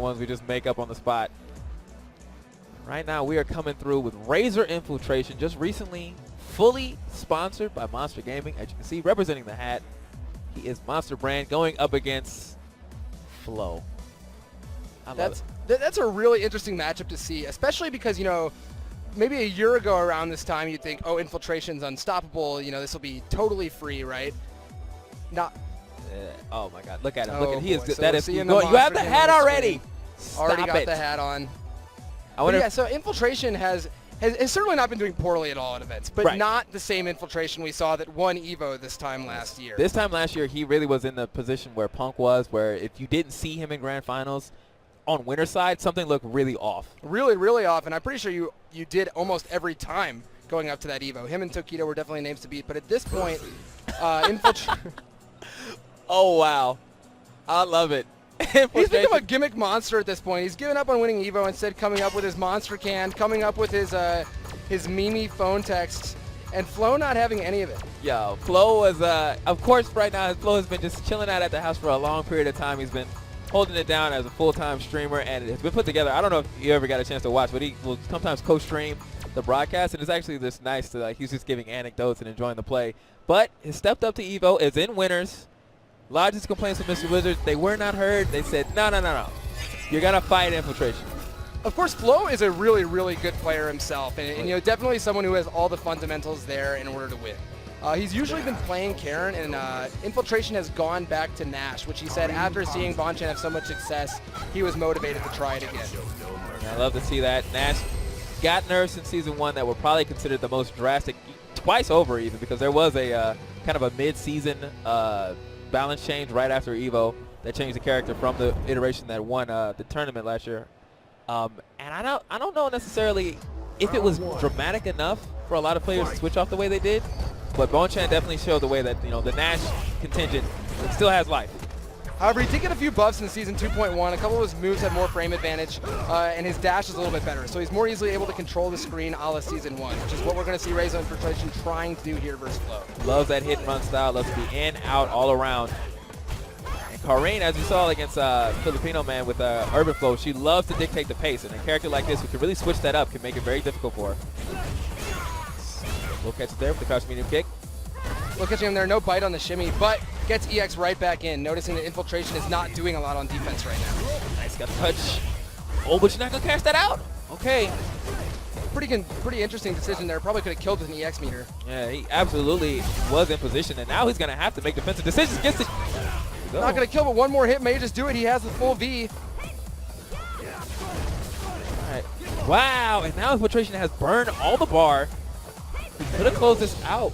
ones we just make up on the spot. Right now we are coming through with Razor Infiltration, just recently fully sponsored by Monster Gaming. As you can see, representing the hat, he is Monster Brand going up against Floe. That's a really interesting matchup to see, especially because, you know, maybe a year ago around this time you'd think, oh, Infiltration's unstoppable, you know, this will be totally free, right? Not. Oh my God! Look at him! Oh, Look at he is boy. good. So that is. You the have the hat already. Already Stop got it. the hat on. I wonder. Yeah, so Infiltration has certainly not been doing poorly at all at events, but Right. not the same Infiltration we saw that won EVO this time last year. This time last year, he really was in the position where Punk was, where if you didn't see him in Grand Finals, on winner's side, something looked really off. Really, really off, and I'm pretty sure you did almost every time going up to that EVO. Him and Tokido were definitely names to beat, but at this point, Infiltration. Oh wow, I love it. He's become a gimmick monster at this point. He's given up on winning EVO, instead coming up with his monster can, coming up with his Mimi phone texts, and Floe not having any of it. Yo, Floe was, of course, right now, Floe has been just chilling out at the house for a long period of time. He's been holding it down as a full-time streamer, and it has been put together. I don't know if you ever got a chance to watch, but he will sometimes co-stream the broadcast, and it's actually just nice to, like, he's just giving anecdotes and enjoying the play. But his stepped up to EVO is in winners. Largest complaints from Mr. Wizard, they were not heard. They said, no. You're going to fight Infiltration. Of course, Floe is a really, really good player himself, and you know, definitely someone who has all the fundamentals there in order to win. He's usually been playing KARIN, and Infiltration has gone back to NASH, which he said after seeing Bonchan have so much success, he was motivated to try it again. I love to see that. NASH got nerfs in Season 1 that were probably considered the most drastic, twice over even, because there was a kind of a mid-season balance change right after EVO that changed the character from the iteration that won the tournament last year. And I don't know necessarily if it was dramatic enough for a lot of players to switch off the way they did, but Bonchan definitely showed the way that, you know, the NASH contingent still has life. However, he did get a few buffs in Season 2.1. A couple of his moves had more frame advantage, and his dash is a little bit better. So he's more easily able to control the screen a la Season 1, which is what we're going to see Razor Infiltration trying to do here versus Floe. Loves that hit and run style. Loves to be in, out, all around. And KARIN, as you saw against Filipino Man with Urban Flow, she loves to dictate the pace. And a character like this who can really switch that up can make it very difficult for her. We'll catch it there with the crouch medium kick. We'll catch him there. No bite on the shimmy, but gets EX right back in, noticing that Infiltration is not doing a lot on defense right now. Nice, got the touch. Oh, but you're not going to cash that out. Okay. Pretty interesting decision there. Probably could have killed with an EX meter. Yeah, he absolutely was in position, and now he's going to have to make defensive decisions. Gets it. Not going to kill, but one more hit may just do it. He has the full V. All right. Wow, and now Infiltration has burned all the bar. He could have closed this out.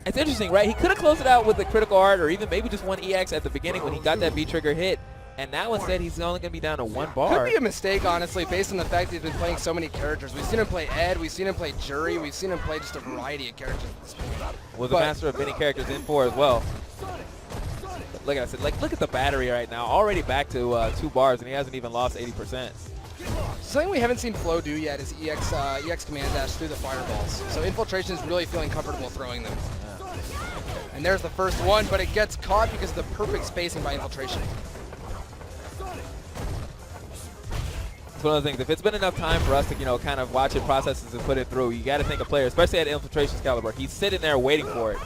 It's interesting, right? He could have closed it out with the critical art or even maybe just one EX at the beginning when he got that V-trigger hit. And now instead he's only going to be down to one bar. Could be a mistake, honestly, based on the fact that he's been playing so many characters. We've seen him play Ed, we've seen him play Jury, we've seen him play just a variety of characters at this point. Was a master of many characters in 4 as well. Look at it. Like, look at the battery right now. Already back to 2 bars, and he hasn't even lost 80%. Something we haven't seen Floe do yet is EX command dash through the fireballs. So Infiltration is really feeling comfortable throwing them. Yeah. And there's the first one, but it gets caught because of the perfect spacing by Infiltration. It's one of the things, if it's been enough time for us to, you know, kind of watch it, process it, and put it through, you got to think a player, especially at Infiltration's caliber, he's sitting there waiting for it.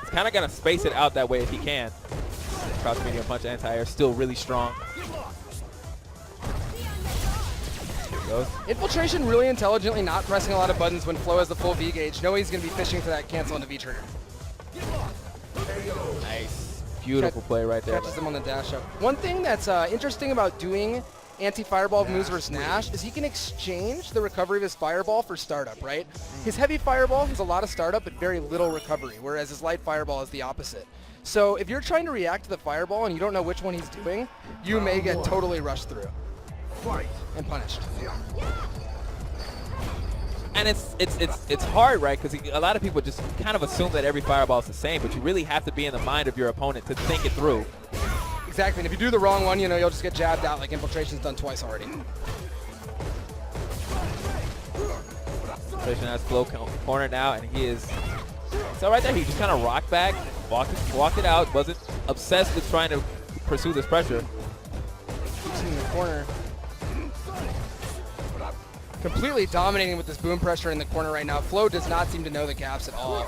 He's kind of going to space it out that way if he can. Cross medium punch anti-air, still really strong. Infiltration really intelligently not pressing a lot of buttons when Floe has the full V gauge, knowing he's going to be fishing for that cancel into V trigger. Nice. Beautiful play right there. Catches him on the dash up. One thing that's interesting about doing anti-fireball moves versus NASH is he can exchange the recovery of his fireball for startup, right? His heavy fireball has a lot of startup but very little recovery, whereas his light fireball is the opposite. So if you're trying to react to the fireball and you don't know which one he's doing, you may get totally rushed through and punished. And it's hard, right? Because a lot of people just kind of assume that every fireball is the same, but you really have to be in the mind of your opponent to think it through. Exactly, and if you do the wrong one, you know, you'll just get jabbed out like Infiltration's done twice already. Infiltration has Floe cornered now, and he is... So right there, he just kind of rocked back, walked it out, wasn't obsessed with trying to pursue this pressure. corner. Completely dominating with this boom pressure in the corner right now. Floe does not seem to know the gaps at all.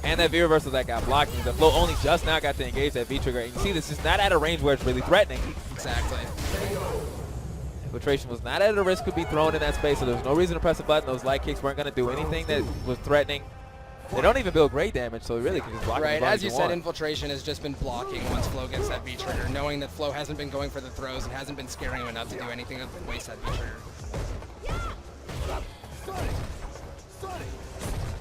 And that V reversal that got blocked means that Floe only just now got to engage that V trigger. And you see this is not at a range where it's really threatening. Exactly. Infiltration was not at a risk to be thrown in that space, so there was no reason to press a button. Those light kicks weren't going to do anything that was threatening. They don't even build great damage, so really can just block Right, as you said, want. Infiltration has just been blocking once Floe gets that V trigger, knowing that Floe hasn't been going for the throws and hasn't been scaring him enough to do anything other than waste that V trigger.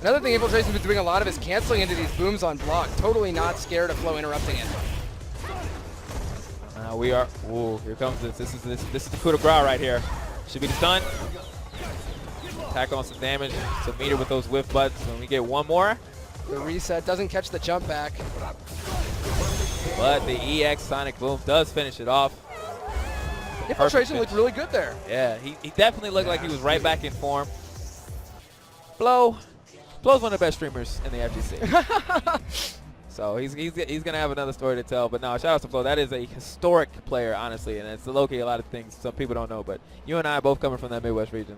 Another thing Infiltration's been doing a lot of is canceling into these booms on block, totally not scared of Floe interrupting it. We are. Ooh, here comes this. This is the coup de grace right here. Should be the stun. Tack on some damage. So meter with those whiff butts. When we get one more. The reset doesn't catch the jump back. But the EX Sonic Boom does finish it off. Infiltration looked really good there. Yeah, he definitely looked like he was right back in form. Floe's one of the best streamers in the FGC. So he's going to have another story to tell. But no, shout out to Floe. That is a historic player, honestly. And it's low-key a lot of things some people don't know. But you and I both coming from that Midwest region.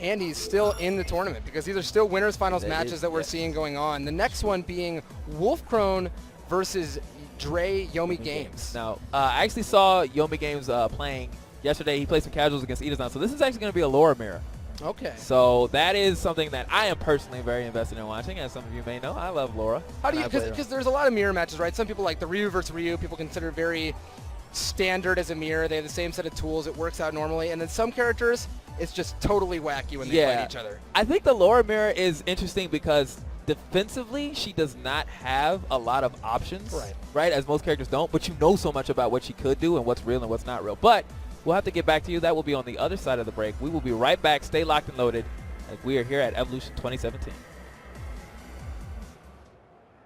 And he's still in the tournament because these are still winners finals matches that we're seeing going on. The next one being Wolfkrone versus Dre Yomi Games. Now, I actually saw Yomi Games playing yesterday. He played some casuals against Idazan. So this is actually going to be a Laura mirror. Okay. So that is something that I am personally very invested in watching. As some of you may know, I love Laura. How do you, because there's a lot of mirror matches, right? Some people like the Ryu versus Ryu, people consider very standard as a mirror. They have the same set of tools. It works out normally. And then some characters, it's just totally wacky when they fight each other. I think the Laura mirror is interesting because defensively, she does not have a lot of options, right? As most characters don't, but you know so much about what she could do and what's real and what's not real. But we'll have to get back to you. That will be on the other side of the break. We will be right back. Stay locked and loaded as we are here at Evolution 2017.